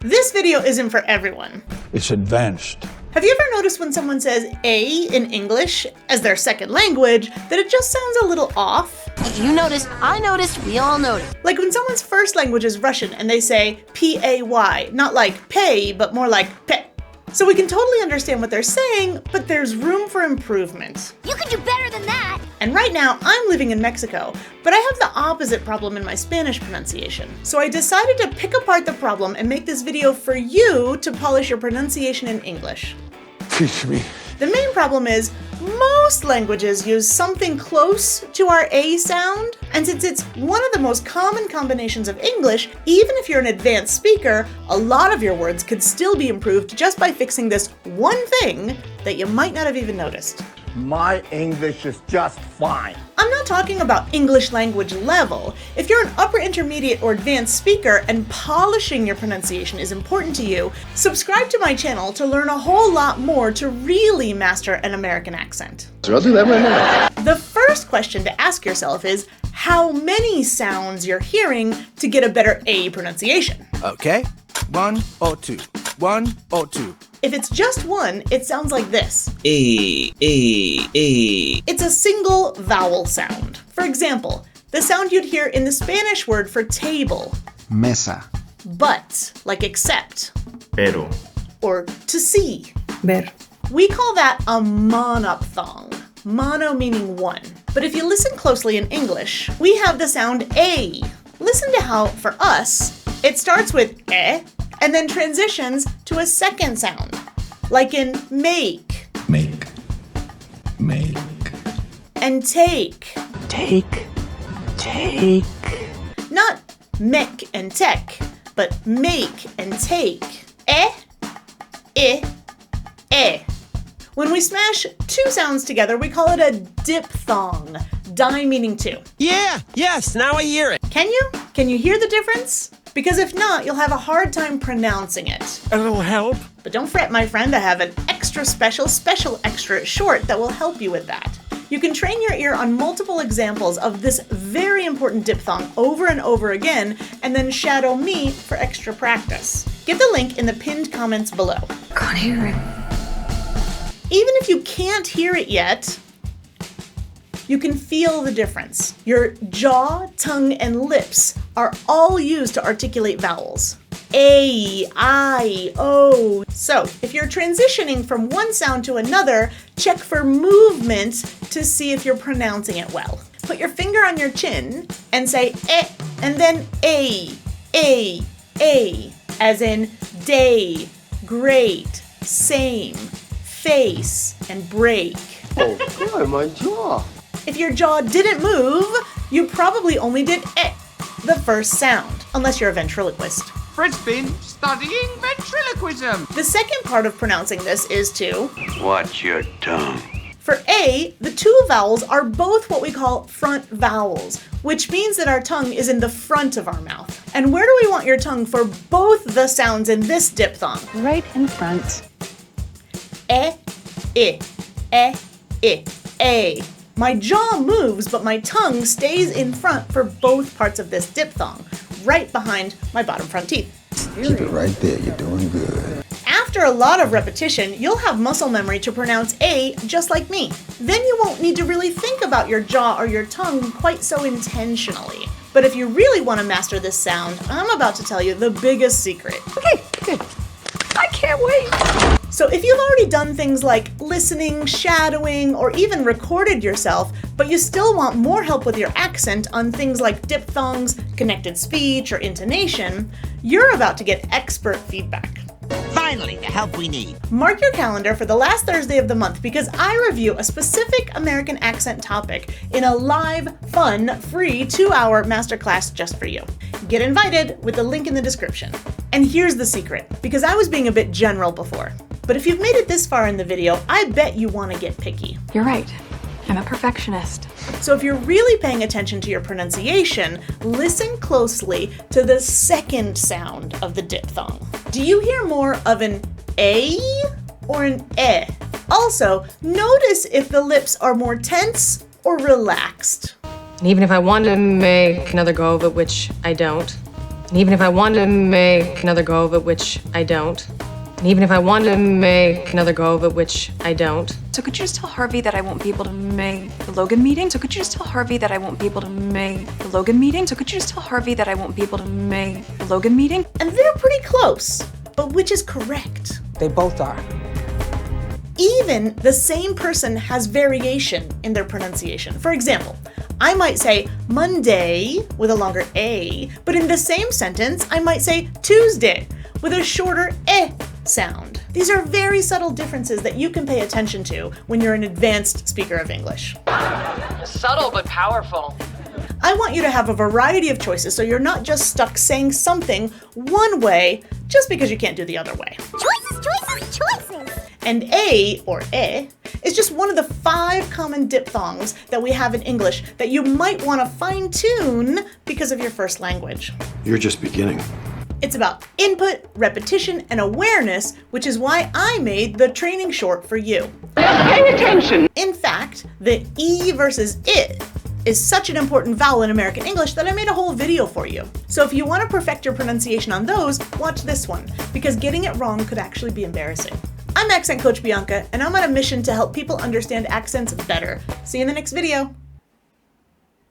This video isn't for everyone. It's advanced. Have you ever noticed when someone says A in English as their second language that it just sounds a little off? You noticed, I noticed, we all noticed. Like when someone's first language is Russian and they say P-A-Y, not like pay, but more like pe. So we can totally understand what they're saying, but there's room for improvement. You can do better than that. And right now, I'm living in Mexico, but I have the opposite problem in my Spanish pronunciation. So I decided to pick apart the problem and make this video for you to polish your pronunciation in English. Teach me. The main problem is most languages use something close to our A sound, and since it's one of the most common combinations of English, even if you're an advanced speaker, a lot of your words could still be improved just by fixing this one thing that you might not have even noticed. My English is just fine. I'm not talking about English language level. If you're an upper intermediate or advanced speaker and polishing your pronunciation is important to you, subscribe to my channel to learn a whole lot more to really master an American accent. So I'll do that right now. The first question to ask yourself is how many sounds you're hearing to get a better A pronunciation. Okay, 1 or 2, 1 or 2. If it's just one, it sounds like this. A. It's a single vowel sound. For example, the sound you'd hear in the Spanish word for table. Mesa. But, like except. Pero. Or to see. Ver. We call that a monophthong. Mono meaning one. But if you listen closely in English, we have the sound A. Listen to how, for us, it starts with eh, and then transitions to a second sound, like in make. Make. And take. Take. Not mek and tek, but make and take. Eh, eh. When we smash two sounds together, we call it a diphthong. Di meaning two. Yes, now I hear it. Can you? Can you hear the difference? Because if not, you'll have a hard time pronouncing it. A little help? But don't fret, my friend, I have an extra special extra short that will help you with that. You can train your ear on multiple examples of this very important diphthong over and over again, and then shadow me for extra practice. Get the link in the pinned comments below. Can't hear it. Even if you can't hear it yet, you can feel the difference. Your jaw, tongue, and lips are all used to articulate vowels. A, I, O. So, if you're transitioning from one sound to another, check for movement to see if you're pronouncing it well. Put your finger on your chin and say eh, and then A, as in day, great, same, face, and break. Oh, God, my jaw. If your jaw didn't move, you probably only did eh, the first sound, unless you're a ventriloquist. Fred's been studying ventriloquism. The second part of pronouncing this is to Watch your tongue. For A, the two vowels are both what we call front vowels, which means that our tongue is in the front of our mouth. And where do we want your tongue for both the sounds in this diphthong? Right in front. Eh, A. My jaw moves, but my tongue stays in front for both parts of this diphthong, right behind my bottom front teeth. Keep it right there. You're doing good. After a lot of repetition, you'll have muscle memory to pronounce A just like me. Then you won't need to really think about your jaw or your tongue quite so intentionally. But if you really want to master this sound, I'm about to tell you the biggest secret. Okay, good. I can't wait. So if you've already done things like listening, shadowing, or even recorded yourself, but you still want more help with your accent on things like diphthongs, connected speech, or intonation, you're about to get expert feedback. Finally, the help we need. Mark your calendar for the last Thursday of the month because I review a specific American accent topic in a live, fun, free 2-hour masterclass just for you. Get invited with the link in the description. And here's the secret, because I was being a bit general before. But if you've made it this far in the video, I bet you want to get picky. You're right. I'm a perfectionist. So if you're really paying attention to your pronunciation, listen closely to the second sound of the diphthong. Do you hear more of an A or an eh? Also, notice if the lips are more tense or relaxed. And even if I wanted to make another go of it, which I don't, And even if I want to make another go of it, which I don't. And even if I want to make another go of it, which I don't. So could you just tell Harvey that I won't be able to make the Logan meeting? So could you just tell Harvey that I won't be able to make the Logan meeting? So could you just tell Harvey that I won't be able to make the Logan meeting? And they're pretty close, but which is correct? They both are. Even the same person has variation in their pronunciation. For example, I might say Monday with a longer A, but in the same sentence, I might say Tuesday with a shorter eh sound. These are very subtle differences that you can pay attention to when you're an advanced speaker of English. Subtle but powerful. I want you to have a variety of choices so you're not just stuck saying something one way just because you can't do the other way. Choices, choices, choices. And A, or eh, is just one of the 5 common diphthongs that we have in English that you might want to fine-tune because of your first language. You're just beginning. It's about input, repetition, and awareness, which is why I made the training short for you. Pay attention! In fact, the E versus it is such an important vowel in American English that I made a whole video for you. So if you want to perfect your pronunciation on those, watch this one, because getting it wrong could actually be embarrassing. I'm Accent Coach Bianca, and I'm on a mission to help people understand accents better. See you in the next video.